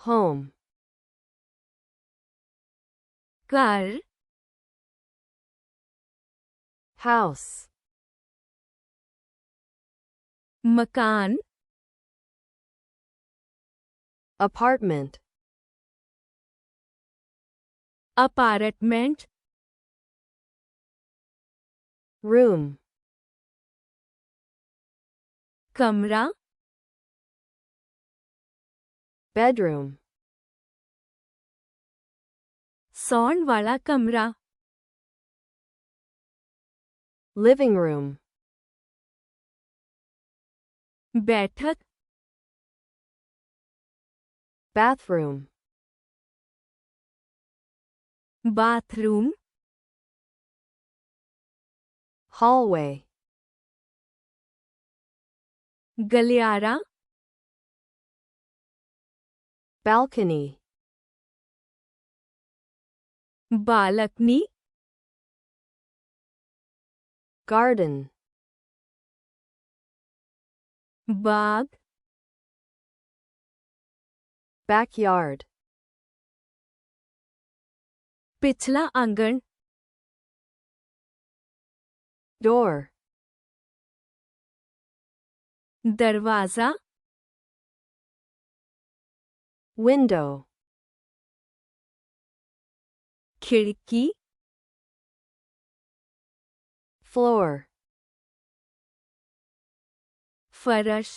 home, ਘਰ house, ਮਕਾਨ apartment, apartment room, ਕਮਰਾ bedroom, ਸੌਣ ਵਾਲਾ ਕਮਰਾ living room, ਬੈਠਕ bathroom, bathroom hallway, ਗਲਿਆਰਾ balcony, balcony garden, ਬਾਗ backyard, ਪਿਛਲਾ ਆਂਗਣ door, ਦਰਵਾਜ਼ਾ window, ਖਿੜਕੀ floor, ਫਰਸ਼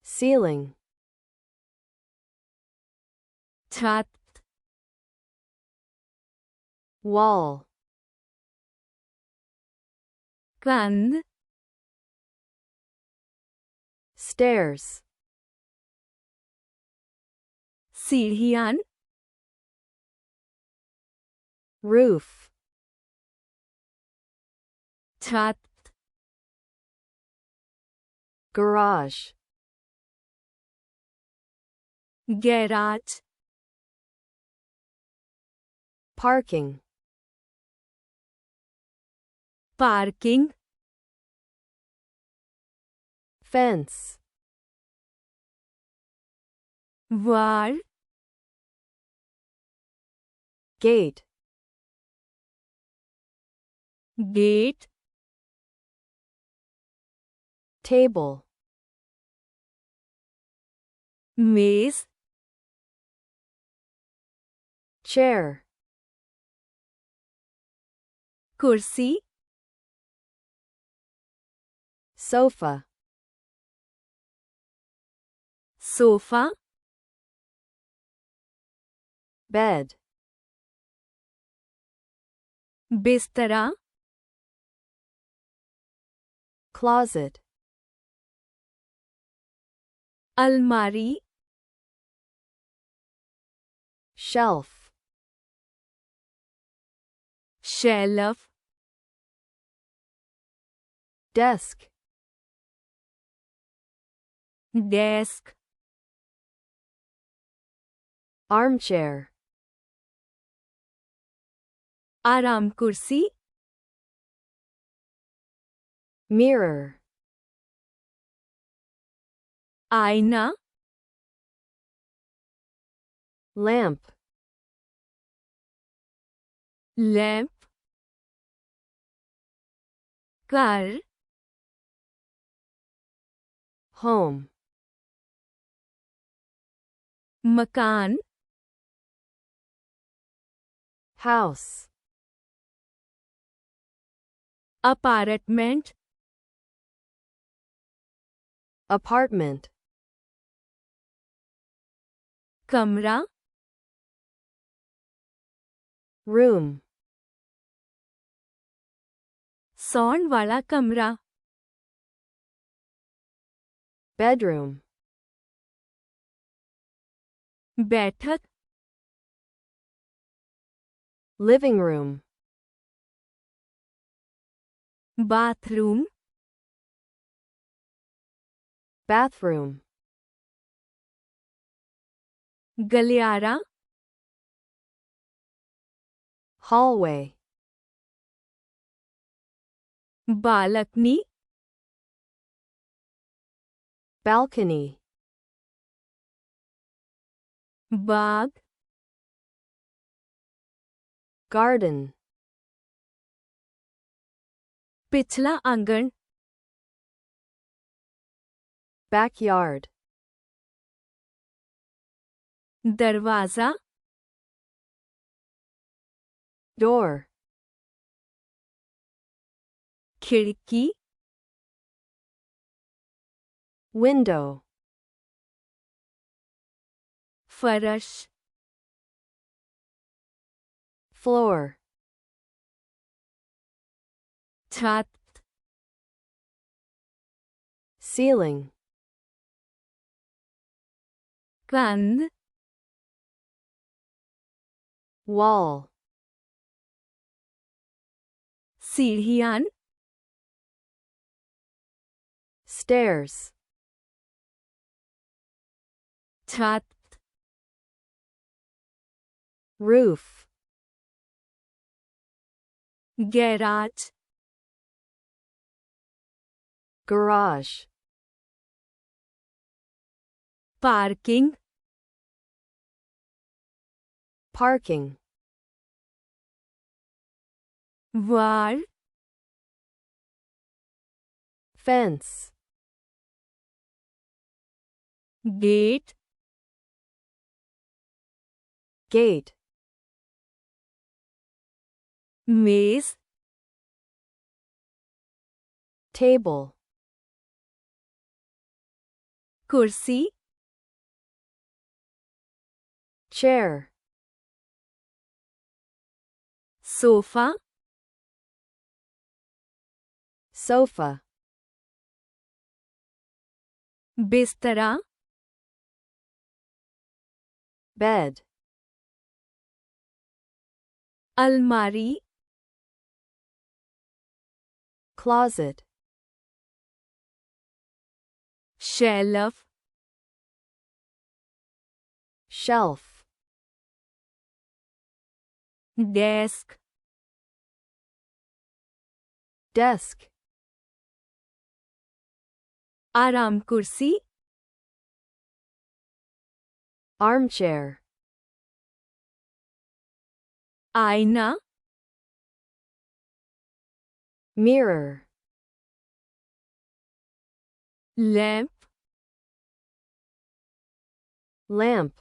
ceiling, ਛੱਤ wall, ਕੰਧ stairs, ਸੀੜੀਆਂ roof, ਛੱਤ garage, garage parking, parking fence, ਵਾਰ gate, ਗੇਟ table, ਮੇਜ਼ chair, ਕੁਰਸੀ sofa, ਸੋਫਾ bed, ਬਿਸਤਰਾ closet, ਅਲਮਾਰੀ shelf, shelf desk, desk armchair, ਆਰਾਮ ਕੁਰਸੀ mirror, ਆਇਨਾ lamp, ਲੈਂਪ ਘਰ home, ਮਕਾਨ house, ਅਪਾਰਟਮੈਂਟ apartment, ਕਮਰਾ room, ਸੌਣ ਵਾਲਾ ਕਮਰਾ bedroom, ਬੈਠਕ living room, bathroom bathroom, ਗਲਿਆਰਾ hallway, balcony balcony, ਬਾਗ garden, ਪਿਛਲਾ ਆਂਗਣ backyard, ਦਰਵਾਜ਼ਾ door, ਖਿੜਕੀ window, ਫਰਸ਼ floor, ਛੱਤ ceiling, ਕੰਧ wall, ਸੀੜੀਆਂ stairs, ਛੱਤ roof, garage garage, parking parking, ਵਾਰ fence, ਗੇਟ gate, ਮੇਜ਼ table, ਕੁਰਸੀ chair, ਸੋਫਾ sofa, ਬਿਸਤਰਾ bed, ਅਲਮਾਰੀ closet, shelf shelf, desk desk, ਆਰਾਮ ਕੁਰਸੀ armchair, ਆਇਨਾ mirror, ਲੈਂਪ lamp,